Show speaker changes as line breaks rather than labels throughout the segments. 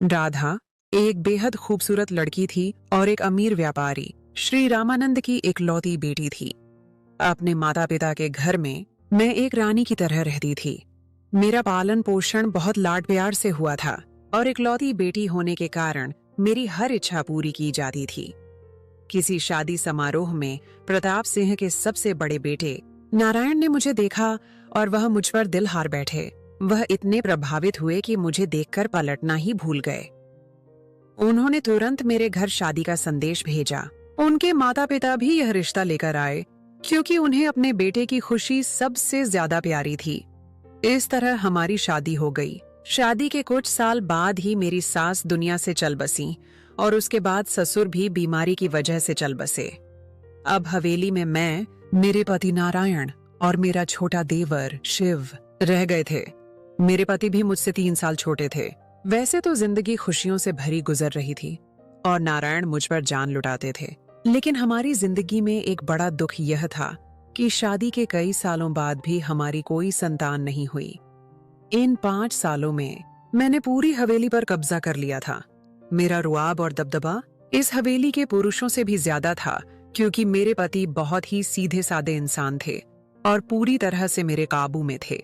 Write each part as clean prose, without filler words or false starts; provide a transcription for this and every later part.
राधा एक बेहद खूबसूरत लड़की थी और एक अमीर व्यापारी श्री रामानंद की इकलौती बेटी थी। अपने माता पिता के घर में मैं एक रानी की तरह रहती थी। मेरा पालन पोषण बहुत लाड प्यार से हुआ था और इकलौती बेटी होने के कारण मेरी हर इच्छा पूरी की जाती थी। किसी शादी समारोह में प्रताप सिंह के सबसे बड़े बेटे नारायण ने मुझे देखा और वह मुझ पर दिल हार बैठे। वह इतने प्रभावित हुए कि मुझे देखकर पलटना ही भूल गए। उन्होंने तुरंत मेरे घर शादी का संदेश भेजा। उनके माता पिता भी यह रिश्ता लेकर आए क्योंकि उन्हें अपने बेटे की खुशी सबसे ज्यादा प्यारी थी। इस तरह हमारी शादी हो गई। शादी के कुछ साल बाद ही मेरी सास दुनिया से चल बसी और उसके बाद ससुर भी बीमारी की वजह से चल बसे। अब हवेली में मैं, मेरे पति नारायण और मेरा छोटा देवर शिव रह गए थे। मेरे पति भी मुझसे 3 साल छोटे थे। वैसे तो जिंदगी खुशियों से भरी गुजर रही थी और नारायण मुझ पर जान लुटाते थे, लेकिन हमारी जिंदगी में एक बड़ा दुख यह था कि शादी के कई सालों बाद भी हमारी कोई संतान नहीं हुई। इन 5 सालों में मैंने पूरी हवेली पर कब्जा कर लिया था। मेरा रुआब और दबदबा इस हवेली के पुरुषों से भी ज्यादा था क्योंकि मेरे पति बहुत ही सीधे साधे इंसान थे और पूरी तरह से मेरे काबू में थे।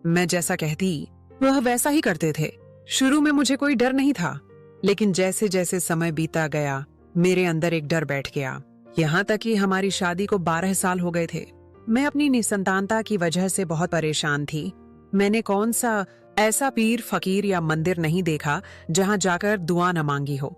मैं जैसा कहती वह वैसा ही करते थे। शुरू में मुझे कोई डर नहीं था, लेकिन जैसे जैसे समय बीता गया मेरे अंदर एक डर बैठ गया। यहाँ तक कि हमारी शादी को 12 साल हो गए थे। मैं अपनी निसंतानता की वजह से बहुत परेशान थी। मैंने कौन सा ऐसा पीर फकीर या मंदिर नहीं देखा जहाँ जाकर दुआ न मांगी हो।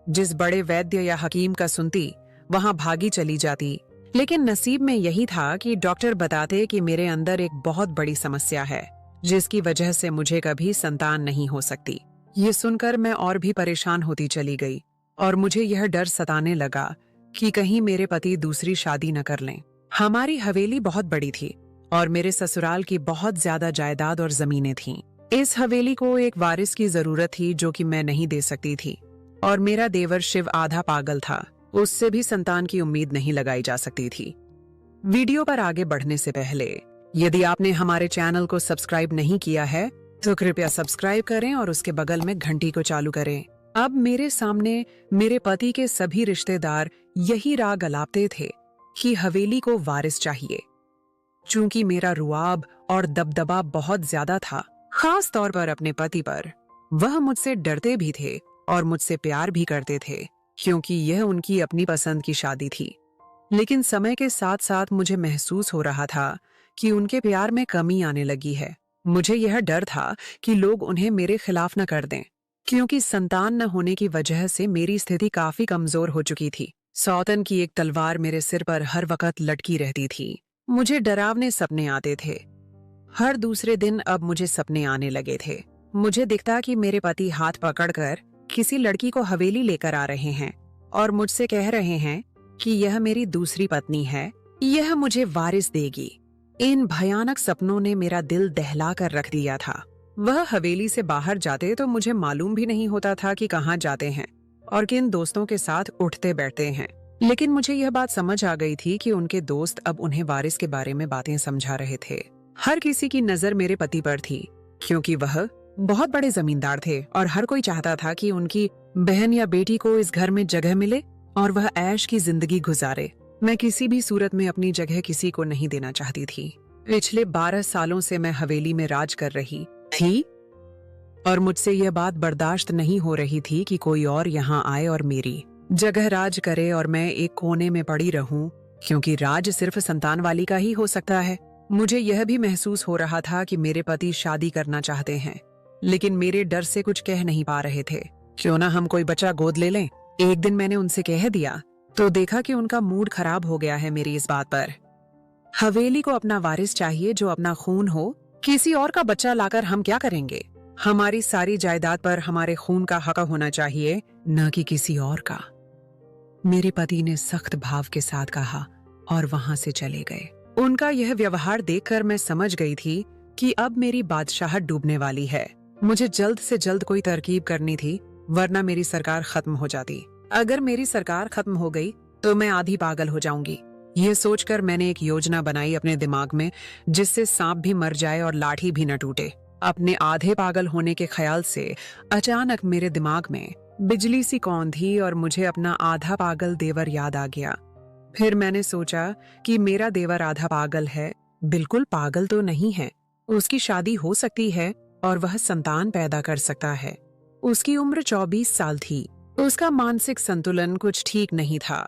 जिस बड़े वैद्य या हकीम का सुनती वहां भागी चली जाती, लेकिन नसीब में यही था कि डॉक्टर बताते कि मेरे अंदर एक बहुत बड़ी समस्या है जिसकी वजह से मुझे कभी संतान नहीं हो सकती। ये सुनकर मैं और भी परेशान होती चली गई और मुझे यह डर सताने लगा कि कहीं मेरे पति दूसरी शादी न कर लें। हमारी हवेली बहुत बड़ी थी और मेरे ससुराल की बहुत ज्यादा जायदाद और जमीनें थीं। इस हवेली को एक वारिस की जरूरत थी जो कि मैं नहीं दे सकती थी और मेरा देवर शिव आधा पागल था। उससे भी संतान की उम्मीद नहीं लगाई जा सकती थी। वीडियो पर आगे बढ़ने से पहले यदि आपने हमारे चैनल को सब्सक्राइब नहीं किया है तो कृपया सब्सक्राइब करें और उसके बगल में घंटी को चालू करें। अब मेरे सामने मेरे पति के सभी रिश्तेदार यही राग अलापते थे कि हवेली को वारिस चाहिए। चूंकि मेरा रुआब और दबदबा बहुत ज्यादा था, खास तौर पर अपने पति पर, वह मुझसे डरते भी थे और मुझसे प्यार भी करते थे क्योंकि यह उनकी अपनी पसंद की शादी थी। लेकिन समय के साथ साथ मुझे महसूस हो रहा था कि उनके प्यार में कमी आने लगी है। मुझे यह डर था कि लोग उन्हें मेरे खिलाफ न कर दें क्योंकि संतान न होने की वजह से मेरी स्थिति काफी कमजोर हो चुकी थी। सौतन की एक तलवार मेरे सिर पर हर वक्त लटकी रहती थी। मुझे डरावने सपने आते थे। हर दूसरे दिन अब मुझे सपने आने लगे थे। मुझे दिखता कि मेरे पति हाथ पकड़कर किसी लड़की को हवेली लेकर आ रहे हैं और मुझसे कह रहे हैं कि यह मेरी दूसरी पत्नी है, यह मुझे वारिस देगी। इन भयानक सपनों ने मेरा दिल दहला कर रख दिया था। वह हवेली से बाहर जाते तो मुझे मालूम भी नहीं होता था कि कहाँ जाते हैं और किन दोस्तों के साथ उठते बैठते हैं। लेकिन मुझे यह बात समझ आ गई थी कि उनके दोस्त अब उन्हें वारिस के बारे में बातें समझा रहे थे। हर किसी की नजर मेरे पति पर थी क्योंकि वह बहुत बड़े जमींदार थे और हर कोई चाहता था कि उनकी बहन या बेटी को इस घर में जगह मिले और वह ऐश की जिंदगी गुजारे। मैं किसी भी सूरत में अपनी जगह किसी को नहीं देना चाहती थी। पिछले 12 सालों से मैं हवेली में राज कर रही थी और मुझसे यह बात बर्दाश्त नहीं हो रही थी कि कोई और यहाँ आए और मेरी जगह राज करे और मैं एक कोने में पड़ी रहूं, क्योंकि राज सिर्फ संतान वाली का ही हो सकता है। मुझे यह भी महसूस हो रहा था कि मेरे पति शादी करना चाहते हैं, लेकिन मेरे डर से कुछ कह नहीं पा रहे थे। क्यों ना हम कोई बच्चा गोद ले लें। एक दिन मैंने उनसे कह दिया तो देखा कि उनका मूड खराब हो गया है मेरी इस बात पर। हवेली को अपना वारिस चाहिए जो अपना खून हो। किसी और का बच्चा लाकर हम क्या करेंगे। हमारी सारी जायदाद पर हमारे खून का हक होना चाहिए, न कि किसी और का। मेरे पति ने सख्त भाव के साथ कहा और वहां से चले गए। उनका यह व्यवहार देखकर मैं समझ गई थी कि अब मेरी बादशाहत डूबने वाली है। मुझे जल्द से जल्द कोई तरकीब करनी थी, वरना मेरी सरकार खत्म हो जाती। अगर मेरी सरकार खत्म हो गई तो मैं आधी पागल हो जाऊंगी। यह सोचकर मैंने एक योजना बनाई अपने दिमाग में जिससे सांप भी मर जाए और लाठी भी न टूटे। अपने आधे पागल होने के ख्याल से अचानक मेरे दिमाग में बिजली सी कौंधी और मुझे अपना आधा पागल देवर याद आ गया। फिर मैंने सोचा कि मेरा देवर आधा पागल है, बिल्कुल पागल तो नहीं है। उसकी शादी हो सकती है और वह संतान पैदा कर सकता है। उसकी उम्र 24 साल थी। उसका मानसिक संतुलन कुछ ठीक नहीं था।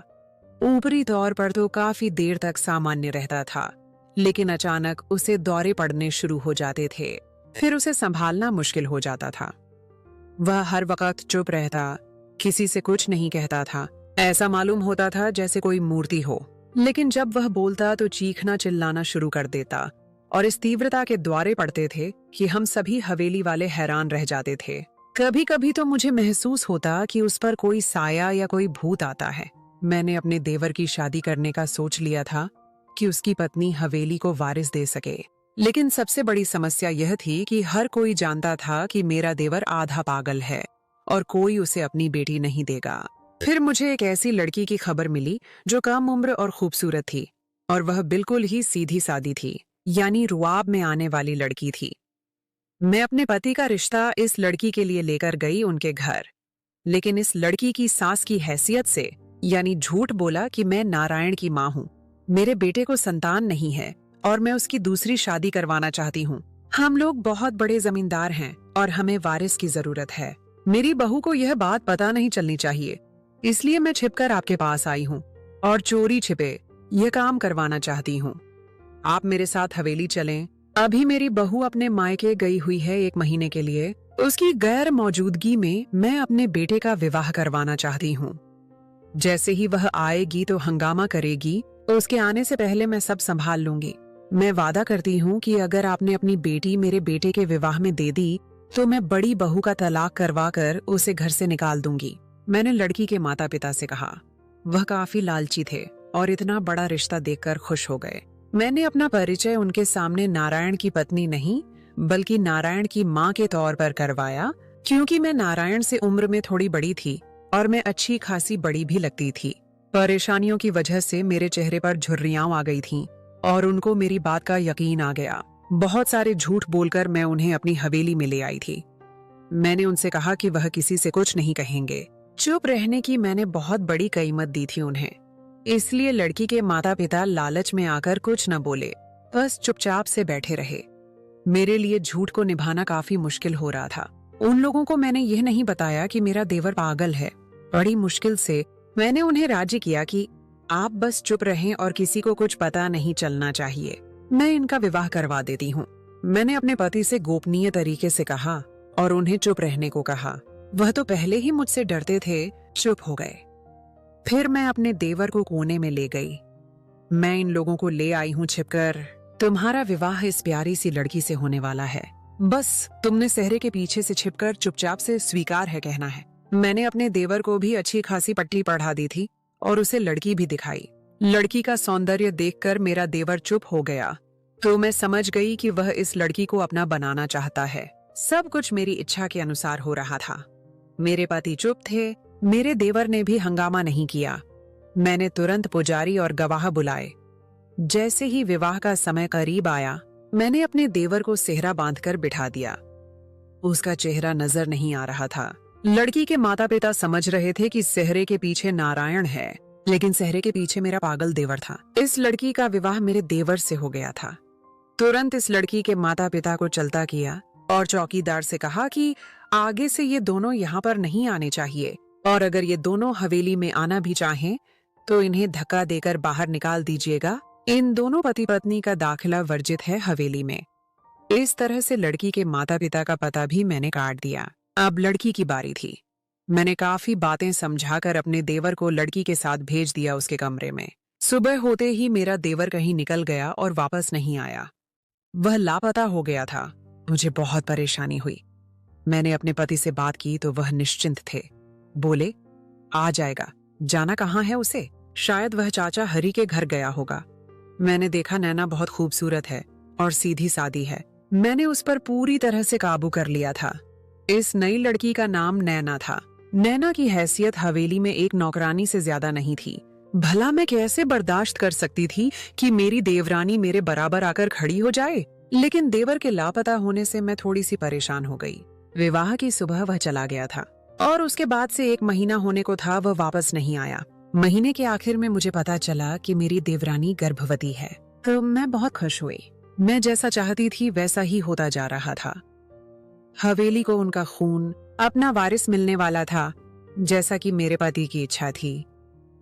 ऊपरी तौर पर तो काफी देर तक सामान्य रहता था, लेकिन अचानक उसे दौरे पड़ने शुरू हो जाते थे। फिर उसे संभालना मुश्किल हो जाता था। वह हर वक्त चुप रहता, किसी से कुछ नहीं कहता था। ऐसा मालूम होता था जैसे कोई मूर्ति हो। लेकिन जब वह बोलता तो चीखना चिल्लाना शुरू कर देता और इस तीव्रता के द्वारे पड़ते थे कि हम सभी हवेली वाले हैरान रह जाते थे। कभी कभी तो मुझे महसूस होता कि उस पर कोई साया या कोई भूत आता है। मैंने अपने देवर की शादी करने का सोच लिया था कि उसकी पत्नी हवेली को वारिस दे सके। लेकिन सबसे बड़ी समस्या यह थी कि हर कोई जानता था कि मेरा देवर आधा पागल है और कोई उसे अपनी बेटी नहीं देगा। फिर मुझे एक ऐसी लड़की की खबर मिली जो कम उम्र और खूबसूरत थी, और वह बिल्कुल ही सीधी सादी थी, यानी रुआब में आने वाली लड़की थी। मैं अपने पति का रिश्ता इस लड़की के लिए लेकर गई उनके घर, लेकिन इस लड़की की सास की हैसियत से यानी झूठ बोला कि मैं नारायण की माँ हूँ, मेरे बेटे को संतान नहीं है और मैं उसकी दूसरी शादी करवाना चाहती हूँ। हम लोग बहुत बड़े जमींदार हैं और हमें वारिस की जरूरत है। मेरी बहू को यह बात पता नहीं चलनी चाहिए, इसलिए मैं छिपकर आपके पास आई हूँ और चोरी छिपे यह काम करवाना चाहती हूँ। आप मेरे साथ हवेली चलें। अभी मेरी बहू अपने मायके गई हुई है 1 महीने के लिए। उसकी गैर मौजूदगी में मैं अपने बेटे का विवाह करवाना चाहती हूँ। जैसे ही वह आएगी तो हंगामा करेगी, उसके आने से पहले मैं सब संभाल लूंगी। मैं वादा करती हूँ कि अगर आपने अपनी बेटी मेरे बेटे के विवाह में दे दी तो मैं बड़ी बहू का तलाक करवा कर उसे घर से निकाल दूंगी। मैंने लड़की के माता पिता से कहा। वह काफी लालची थे और इतना बड़ा रिश्ता देखकर खुश हो गए। मैंने अपना परिचय उनके सामने नारायण की पत्नी नहीं बल्कि नारायण की माँ के तौर पर करवाया, क्योंकि मैं नारायण से उम्र में थोड़ी बड़ी थी और मैं अच्छी खासी बड़ी भी लगती थी। परेशानियों की वजह से मेरे चेहरे पर झुर्रियां आ गई थीं और उनको मेरी बात का यकीन आ गया। बहुत सारे झूठ बोलकर मैं उन्हें अपनी हवेली में ले आई थी। मैंने उनसे कहा कि वह किसी से कुछ नहीं कहेंगे। चुप रहने की मैंने बहुत बड़ी कीमत दी थी उन्हें, इसलिए लड़की के माता पिता लालच में आकर कुछ न बोले, बस चुपचाप से बैठे रहे। मेरे लिए झूठ को निभाना काफी मुश्किल हो रहा था। उन लोगों को मैंने यह नहीं बताया कि मेरा देवर पागल है। बड़ी मुश्किल से मैंने उन्हें राजी किया कि आप बस चुप रहें और किसी को कुछ पता नहीं चलना चाहिए, मैं इनका विवाह करवा देती हूँ। मैंने अपने पति से गोपनीय तरीके से कहा और उन्हें चुप रहने को कहा। वह तो पहले ही मुझसे डरते थे, चुप हो गए। फिर मैं अपने देवर को कोने में ले गई। मैं इन लोगों को ले आई हूँ छिपकर। तुम्हारा विवाह इस प्यारी सी लड़की से होने वाला है, बस तुमने सेहरे के पीछे से छिपकर चुपचाप से स्वीकार है कहना है। मैंने अपने देवर को भी अच्छी खासी पट्टी पढ़ा दी थी और उसे लड़की भी दिखाई। लड़की का सौंदर्य देखकर मेरा देवर चुप हो गया, तो मैं समझ गई कि वह इस लड़की को अपना बनाना चाहता है। सब कुछ मेरी इच्छा के अनुसार हो रहा था। मेरे पति चुप थे, मेरे देवर ने भी हंगामा नहीं किया। मैंने तुरंत पुजारी और गवाह बुलाए। जैसे ही विवाह का समय करीब आया, मैंने अपने देवर को सेहरा बांधकर बिठा दिया। उसका चेहरा नजर नहीं आ रहा था। लड़की के माता पिता समझ रहे थे कि सेहरे के पीछे नारायण है, लेकिन सेहरे के पीछे मेरा पागल देवर था। इस लड़की का विवाह मेरे देवर से हो गया था। तुरंत इस लड़की के माता पिता को चलता किया और चौकीदार से कहा कि आगे से ये दोनों यहाँ पर नहीं आने चाहिए, और अगर ये दोनों हवेली में आना भी चाहें तो इन्हें धक्का देकर बाहर निकाल दीजिएगा। इन दोनों पति पत्नी का दाखिला वर्जित है हवेली में। इस तरह से लड़की के माता पिता का पता भी मैंने काट दिया। अब लड़की की बारी थी। मैंने काफी बातें समझाकर अपने देवर को लड़की के साथ भेज दिया उसके कमरे में। सुबह होते ही मेरा देवर कहीं निकल गया और वापस नहीं आया। वह लापता हो गया था। मुझे बहुत परेशानी हुई। मैंने अपने पति से बात की तो वह निश्चिंत थे। बोले आ जाएगा, जाना कहाँ है उसे, शायद वह चाचा हरि के घर गया होगा। मैंने देखा नैना बहुत खूबसूरत है और सीधी सादी है। मैंने उस पर पूरी तरह से काबू कर लिया था। इस नई लड़की का नाम नैना था। नैना की हैसियत हवेली में एक नौकरानी से ज्यादा नहीं थी। भला मैं कैसे बर्दाश्त कर सकती थी कि मेरी देवरानी मेरे बराबर आकर खड़ी हो जाए। लेकिन देवर के लापता होने से मैं थोड़ी सी परेशान हो गई। विवाह की सुबह वह चला गया था और उसके बाद से 1 महीना होने को था, वह वापस नहीं आया। महीने के आखिर में मुझे पता चला कि मेरी देवरानी गर्भवती है। तो मैं बहुत खुश हुई। मैं जैसा चाहती थी वैसा ही होता जा रहा था। हवेली को उनका खून, अपना वारिस मिलने वाला था, जैसा कि मेरे पति की इच्छा थी।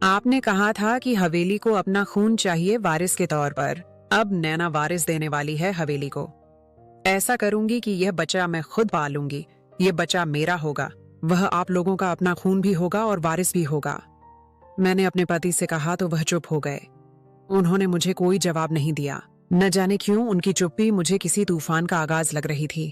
आपने कहा था कि हवेली को अपना खून चाहिए वारिस के तौर पर। अब नैना वारिस देने वाली है हवेली को। ऐसा करूंगी कि यह बच्चा मैं खुद पालूंगी। यह बच्चा मेरा होगा। वह आप लोगों का अपना खून भी होगा और वारिस भी होगा। मैंने अपने पति से कहा तो वह चुप हो गए। उन्होंने मुझे कोई जवाब नहीं दिया। न जाने क्यों उनकी चुप्पी मुझे किसी तूफान का आगाज लग रही थी।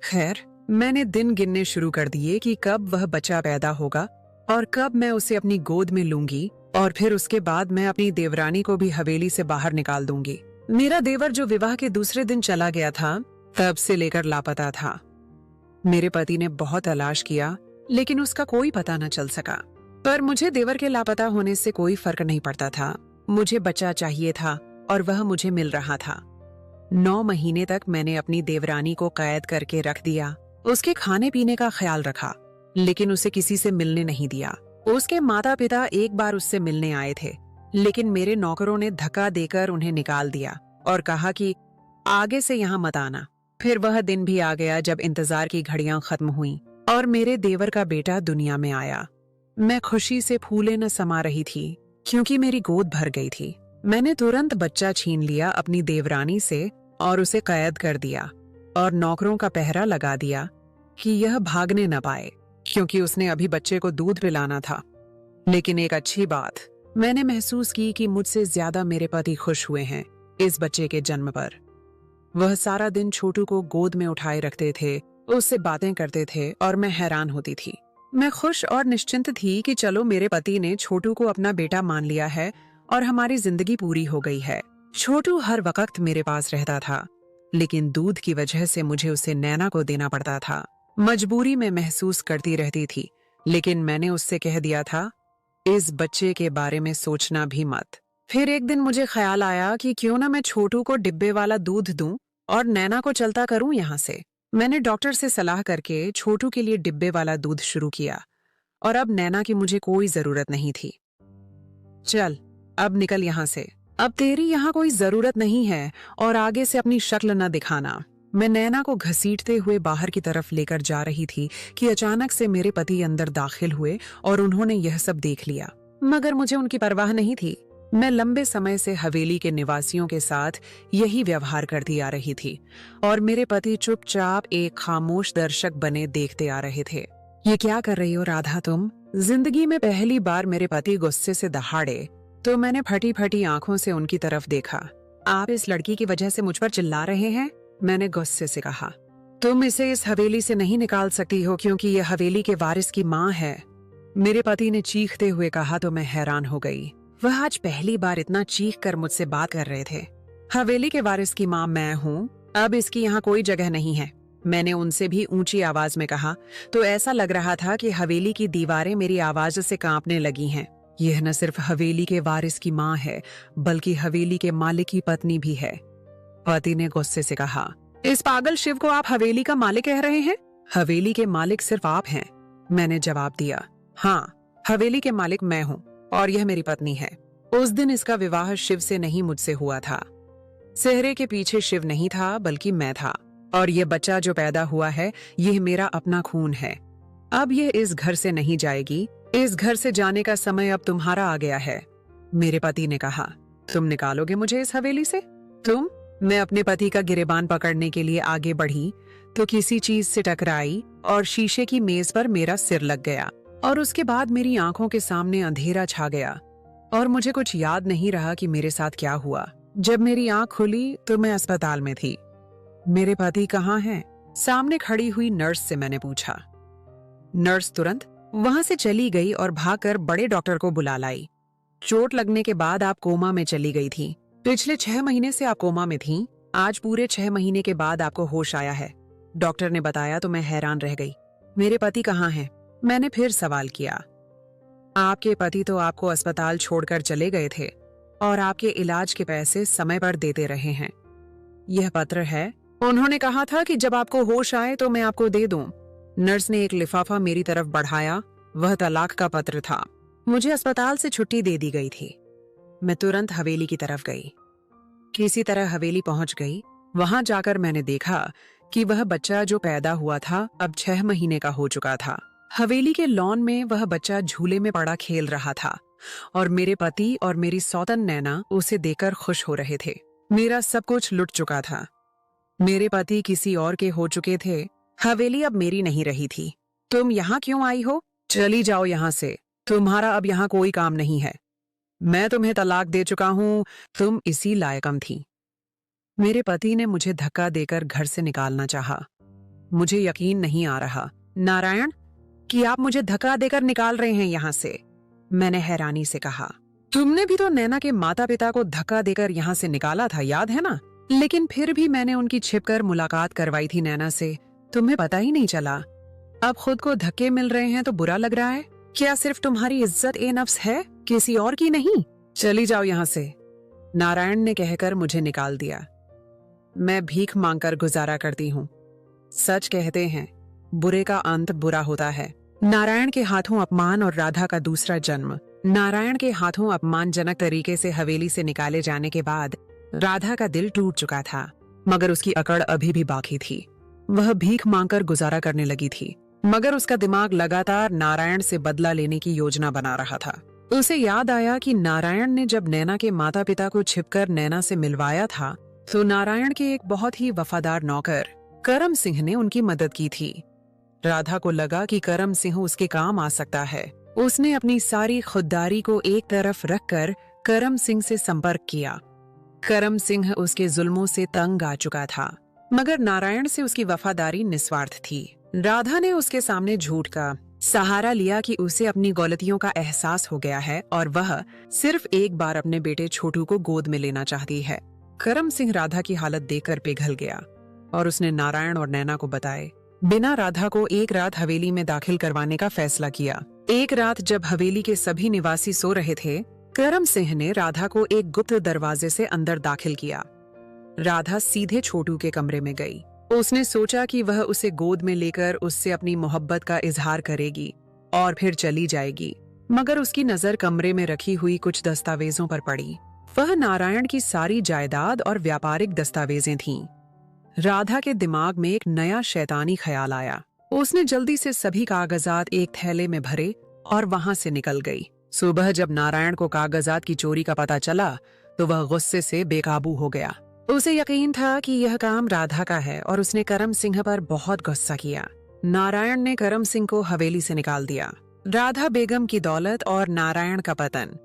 खैर, मैंने दिन गिनने शुरू कर दिए कि कब वह बच्चा पैदा होगा और कब मैं उसे अपनी गोद में लूंगी, और फिर उसके बाद मैं अपनी देवरानी को भी हवेली से बाहर निकाल दूंगी। मेरा देवर जो विवाह के दूसरे दिन चला गया था, तब से लेकर लापता था। मेरे पति ने बहुत तलाश किया, लेकिन उसका कोई पता न चल सका। पर मुझे देवर के लापता होने से कोई फर्क नहीं पड़ता था। मुझे बच्चा चाहिए था और वह मुझे मिल रहा था। 9 महीने तक मैंने अपनी देवरानी को कैद करके रख दिया। उसके खाने पीने का ख्याल रखा, लेकिन उसे किसी से मिलने नहीं दिया। उसके माता पिता एक बार उससे मिलने आए थे, लेकिन मेरे नौकरों ने धक्का देकर उन्हें निकाल दिया और कहा कि आगे से यहाँ मत आना। फिर वह दिन भी आ गया जब इंतजार की घड़ियां खत्म हुईं और मेरे देवर का बेटा दुनिया में आया। मैं खुशी से फूले न समा रही थी, क्योंकि मेरी गोद भर गई थी। मैंने तुरंत बच्चा छीन लिया अपनी देवरानी से और उसे कैद कर दिया और नौकरों का पहरा लगा दिया कि यह भागने न पाए, क्योंकि उसने अभी बच्चे को दूध पिलाना था। लेकिन एक अच्छी बात मैंने महसूस की कि मुझसे ज्यादा मेरे पति खुश हुए हैं इस बच्चे के जन्म पर। वह सारा दिन छोटू को गोद में उठाए रखते थे, उससे बातें करते थे और मैं हैरान होती थी। मैं खुश और निश्चिंत थी कि चलो मेरे पति ने छोटू को अपना बेटा मान लिया है और हमारी जिंदगी पूरी हो गई है। छोटू हर वक्त मेरे पास रहता था, लेकिन दूध की वजह से मुझे उसे नैना को देना पड़ता था। मजबूरी में महसूस करती रहती थी, लेकिन मैंने उससे कह दिया था, इस बच्चे के बारे में सोचना भी मत। फिर एक दिन मुझे ख्याल आया कि क्यों ना मैं छोटू को डिब्बे वाला दूध दूं और नैना को चलता करूं यहाँ से। मैंने डॉक्टर से सलाह करके छोटू के लिए डिब्बे वाला दूध शुरू किया और अब नैना की मुझे कोई जरूरत नहीं थी। चल, अब निकल यहाँ से। अब तेरी यहाँ कोई जरूरत नहीं है और आगे से अपनी शक्ल न दिखाना। मैं नैना को घसीटते हुए बाहर की तरफ लेकर जा रही थी कि अचानक से मेरे पति अंदर दाखिल हुए और उन्होंने यह सब देख लिया। मगर मुझे उनकी परवाह नहीं थी। मैं लंबे समय से हवेली के निवासियों के साथ यही व्यवहार करती आ रही थी और मेरे पति चुपचाप एक खामोश दर्शक बने देखते आ रहे थे। ये क्या कर रही हो राधा तुम? जिंदगी में पहली बार मेरे पति गुस्से से दहाड़े तो मैंने फटी फटी आंखों से उनकी तरफ देखा। आप इस लड़की की वजह से मुझ पर चिल्ला रहे हैं? मैंने गुस्से से कहा। तुम इसे इस हवेली से नहीं निकाल सकती हो, क्योंकि यह हवेली के वारिस की माँ है। मेरे पति ने चीखते हुए कहा तो मैं हैरान हो गई। वह आज पहली बार इतना चीख कर मुझसे बात कर रहे थे। हवेली के वारिस की माँ मैं हूँ, अब इसकी यहाँ कोई जगह नहीं है। मैंने उनसे भी ऊंची आवाज में कहा तो ऐसा लग रहा था कि हवेली की दीवारें मेरी आवाज से कांपने लगी हैं। यह न सिर्फ हवेली के वारिस की माँ है, बल्कि हवेली के मालिक की पत्नी भी है। पति ने गुस्से से कहा, इस पागल शिव को आप हवेली का मालिक कह रहे हैं? हवेली के मालिक सिर्फ आप हैं। मैंने जवाब दिया, हाँ, हवेली के मालिक मैं हूँ और यह मेरी पत्नी है। उस दिन इसका विवाह शिव से नहीं मुझसे हुआ था। सेहरे के पीछे शिव नहीं था, बल्कि मैं था। और यह बच्चा जो पैदा हुआ है, यह मेरा अपना खून है। अब यह इस घर से नहीं जाएगी। इस घर से जाने का समय अब तुम्हारा आ गया है। मेरे पति ने कहा, तुम निकालोगे मुझे इस हवेली से? तुम? मैं अपने पति का गिरेबान पकड़ने के लिए आगे बढ़ी तो किसी चीज से टकराई और शीशे की मेज पर मेरा सिर लग गया और उसके बाद मेरी आंखों के सामने अंधेरा छा गया और मुझे कुछ याद नहीं रहा कि मेरे साथ क्या हुआ। जब मेरी आंख खुली तो मैं अस्पताल में थी। मेरे पति कहाँ हैं? सामने खड़ी हुई नर्स से मैंने पूछा। नर्स तुरंत वहां से चली गई और भागकर बड़े डॉक्टर को बुला लाई। चोट लगने के बाद आप कोमा में चली गई थी। पिछले 6 महीने से आप कोमा में थीं। आज पूरे 6 महीने के बाद आपको होश आया है, डॉक्टर ने बताया तो मैं हैरान रह गई। मेरे पति कहाँ हैं? मैंने फिर सवाल किया। आपके पति तो आपको अस्पताल छोड़कर चले गए थे और आपके इलाज के पैसे समय पर देते रहे हैं। यह पत्र है। उन्होंने कहा था कि जब आपको होश आए तो मैं आपको दे दूं। नर्स ने एक लिफाफा मेरी तरफ बढ़ाया। वह तलाक का पत्र था। मुझे अस्पताल से छुट्टी दे दी गई थी। मैं तुरंत हवेली की तरफ गई। किसी तरह हवेली पहुंच गई। वहां जाकर मैंने देखा कि वह बच्चा जो पैदा हुआ था अब 6 महीने का हो चुका था। हवेली के लॉन में वह बच्चा झूले में पड़ा खेल रहा था और मेरे पति और मेरी सौतन नैना उसे देखकर खुश हो रहे थे। मेरा सब कुछ लुट चुका था। मेरे पति किसी और के हो चुके थे। हवेली अब मेरी नहीं रही थी। तुम यहाँ क्यों आई हो? चली जाओ यहाँ से। तुम्हारा अब यहाँ कोई काम नहीं है। मैं तुम्हें तलाक दे चुका हूँ। तुम इसी लायकम थी। मेरे पति ने मुझे धक्का देकर घर से निकालना चाहा। मुझे यकीन नहीं आ रहा, नारायण, कि आप मुझे धक्का देकर निकाल रहे हैं यहाँ से। मैंने हैरानी से कहा, तुमने भी तो नैना के माता पिता को धक्का देकर यहाँ से निकाला था, याद है ना? लेकिन फिर भी मैंने उनकी छिपकर मुलाकात करवाई थी नैना से। तुम्हें पता ही नहीं चला। अब खुद को धक्के मिल रहे हैं तो बुरा लग रहा है? क्या सिर्फ तुम्हारी इज्जत ए नफ्स है, किसी और की नहीं? चली जाओ यहाँ से, नारायण ने कहकर मुझे निकाल दिया। मैं भीख मांगकर गुजारा करती हूँ। सच कहते हैं, बुरे का अंत बुरा होता है। नारायण के हाथों अपमान और राधा का दूसरा जन्म। नारायण के हाथों अपमानजनक तरीके से हवेली से निकाले जाने के बाद राधा का दिल टूट चुका था, मगर उसकी अकड़ अभी भी बाकी थी। वह भीख मांगकर गुजारा करने लगी थी, मगर उसका दिमाग लगातार नारायण से बदला लेने की योजना बना रहा था। उसे याद आया कि नारायण ने जब नैना के माता पिता को छिपकर नैना से मिलवाया था तो नारायण के एक बहुत ही वफादार नौकर करम सिंह ने उनकी मदद की थी। राधा को लगा कि करम सिंह उसके काम आ सकता है। उसने अपनी सारी खुददारी को एक तरफ रखकर करम सिंह से संपर्क किया। करम सिंह उसके जुल्मों से तंग आ चुका था, मगर नारायण से उसकी वफादारी निस्वार्थ थी। राधा ने उसके सामने झूठ का सहारा लिया कि उसे अपनी गलतियों का एहसास हो गया है और वह सिर्फ एक बार अपने बेटे छोटू को गोद में लेना चाहती है। करम सिंह राधा की हालत देखकर पिघल गया और उसने नारायण और नैना को बताए बिना राधा को एक रात हवेली में दाखिल करवाने का फैसला किया। एक रात जब हवेली के सभी निवासी सो रहे थे, करम सिंह ने राधा को एक गुप्त दरवाजे से अंदर दाखिल किया। राधा सीधे छोटू के कमरे में गई। उसने सोचा कि वह उसे गोद में लेकर उससे अपनी मोहब्बत का इजहार करेगी और फिर चली जाएगी, मगर उसकी नजर कमरे में रखी हुई कुछ दस्तावेजों पर पड़ी। वह नारायण की सारी जायदाद और व्यापारिक दस्तावेजें थीं। राधा के दिमाग में एक नया शैतानी ख्याल आया। उसने जल्दी से सभी कागजात एक थैले में भरे और वहां से निकल गई। सुबह जब नारायण को कागजात की चोरी का पता चला तो वह गुस्से से बेकाबू हो गया। उसे यकीन था कि यह काम राधा का है और उसने करम सिंह पर बहुत गुस्सा किया। नारायण ने करम सिंह को हवेली से निकाल दिया। राधा बेगम की दौलत और नारायण का पतन।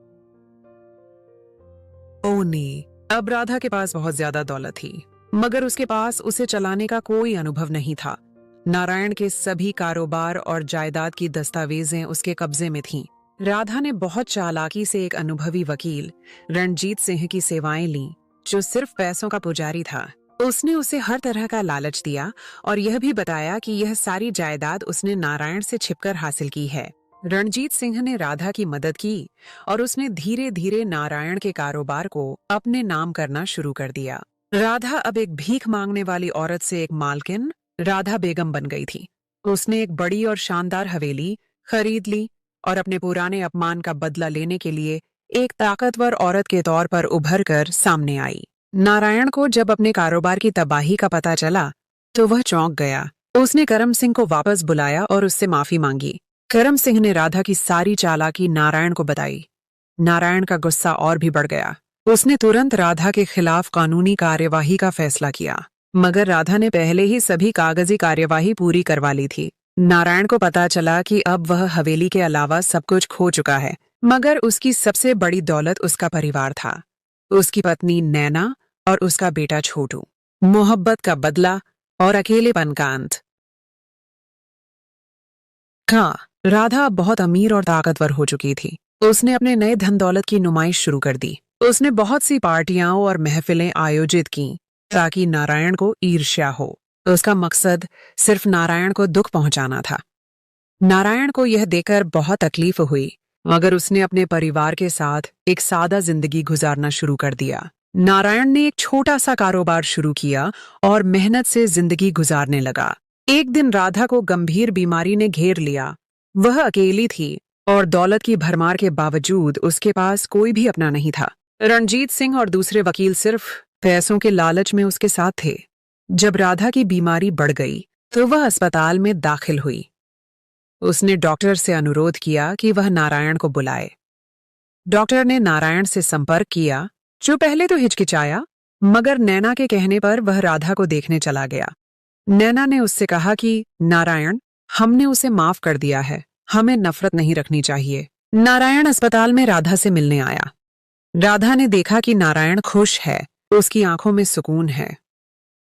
ओनी, अब राधा के पास बहुत ज्यादा दौलत थी, मगर उसके पास उसे चलाने का कोई अनुभव नहीं था। नारायण के सभी कारोबार और जायदाद की दस्तावेजें उसके कब्जे में थीं। राधा ने बहुत चालाकी से एक अनुभवी वकील रणजीत सिंह की सेवाएं लीं, जो सिर्फ पैसों का पुजारी था। उसने उसे हर तरह का लालच दिया और यह भी बताया कि यह सारी जायदाद उसने नारायण से छिपकर हासिल की है। रणजीत सिंह ने राधा की मदद की और उसने धीरे धीरे नारायण के कारोबार को अपने नाम करना शुरू कर दिया। राधा अब एक भीख मांगने वाली औरत से एक मालकिन राधा बेगम बन गई थी। उसने एक बड़ी और शानदार हवेली खरीद ली और अपने पुराने अपमान का बदला लेने के लिए एक ताकतवर औरत के तौर पर उभर कर सामने आई। नारायण को जब अपने कारोबार की तबाही का पता चला तो वह चौंक गया। उसने करम सिंह को वापस बुलाया और उससे माफी मांगी। करम सिंह ने राधा की सारी चालाकी नारायण को बताई। नारायण का गुस्सा और भी बढ़ गया। उसने तुरंत राधा के खिलाफ कानूनी कार्यवाही का फैसला किया, मगर राधा ने पहले ही सभी कागजी कार्यवाही पूरी करवा ली थी। नारायण को पता चला कि अब वह हवेली के अलावा सब कुछ खो चुका है, मगर उसकी सबसे बड़ी दौलत उसका परिवार था, उसकी पत्नी नैना और उसका बेटा छोटू। मोहब्बत का बदला और अकेलेपन का अंत। हाँ, राधा अब बहुत अमीर और ताकतवर हो चुकी थी। उसने अपने नए धन दौलत की नुमाइश शुरू कर दी। उसने बहुत सी पार्टियां और महफिलें आयोजित की ताकि नारायण को ईर्ष्या हो। उसका मकसद सिर्फ नारायण को दुख पहुंचाना था। नारायण को यह देखकर बहुत तकलीफ हुई, मगर उसने अपने परिवार के साथ एक सादा जिंदगी गुजारना शुरू कर दिया। नारायण ने एक छोटा सा कारोबार शुरू किया और मेहनत से जिंदगी गुजारने लगा। एक दिन राधा को गंभीर बीमारी ने घेर लिया। वह अकेली थी और दौलत की भरमार के बावजूद उसके पास कोई भी अपना नहीं था। रणजीत सिंह और दूसरे वकील सिर्फ पैसों के लालच में उसके साथ थे। जब राधा की बीमारी बढ़ गई तो वह अस्पताल में दाखिल हुई। उसने डॉक्टर से अनुरोध किया कि वह नारायण को बुलाए। डॉक्टर ने नारायण से संपर्क किया, जो पहले तो हिचकिचाया, मगर नैना के कहने पर वह राधा को देखने चला गया। नैना ने उससे कहा कि नारायण, हमने उसे माफ कर दिया है, हमें नफरत नहीं रखनी चाहिए। नारायण अस्पताल में राधा से मिलने आया। राधा ने देखा कि नारायण खुश है, उसकी आंखों में सुकून है।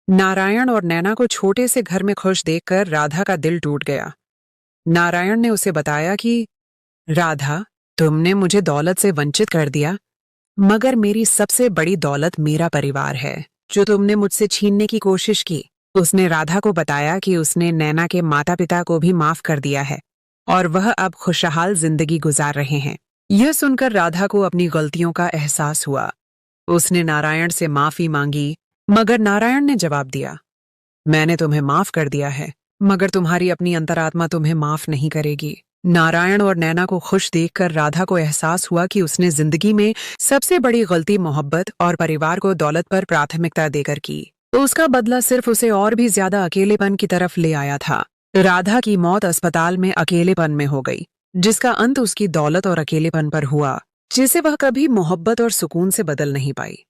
नारायण और नैना को छोटे से घर में खुश देखकर राधा का दिल टूट गया। नारायण ने उसे बताया कि राधा, तुमने मुझे दौलत से वंचित कर दिया, मगर मेरी सबसे बड़ी दौलत मेरा परिवार है, जो तुमने मुझसे छीनने की कोशिश की। उसने राधा को बताया कि उसने नैना के माता पिता को भी माफ कर दिया है और वह अब खुशहाल जिंदगी गुजार रहे हैं। यह सुनकर राधा को अपनी गलतियों का एहसास हुआ। उसने नारायण से माफी मांगी, मगर नारायण ने जवाब दिया, मैंने तुम्हें माफ कर दिया है, मगर तुम्हारी अपनी अंतरात्मा तुम्हें माफ नहीं करेगी। नारायण और नैना को खुश देखकर राधा को एहसास हुआ कि उसने जिंदगी में सबसे बड़ी गलती मोहब्बत और परिवार को दौलत पर प्राथमिकता देकर की। तो उसका बदला सिर्फ उसे और भी ज्यादा अकेलेपन की तरफ ले आया था। राधा की मौत अस्पताल में अकेलेपन में हो गई, जिसका अंत उसकी दौलत और अकेलेपन पर हुआ, जिसे वह कभी मोहब्बत और सुकून से बदल नहीं पाई।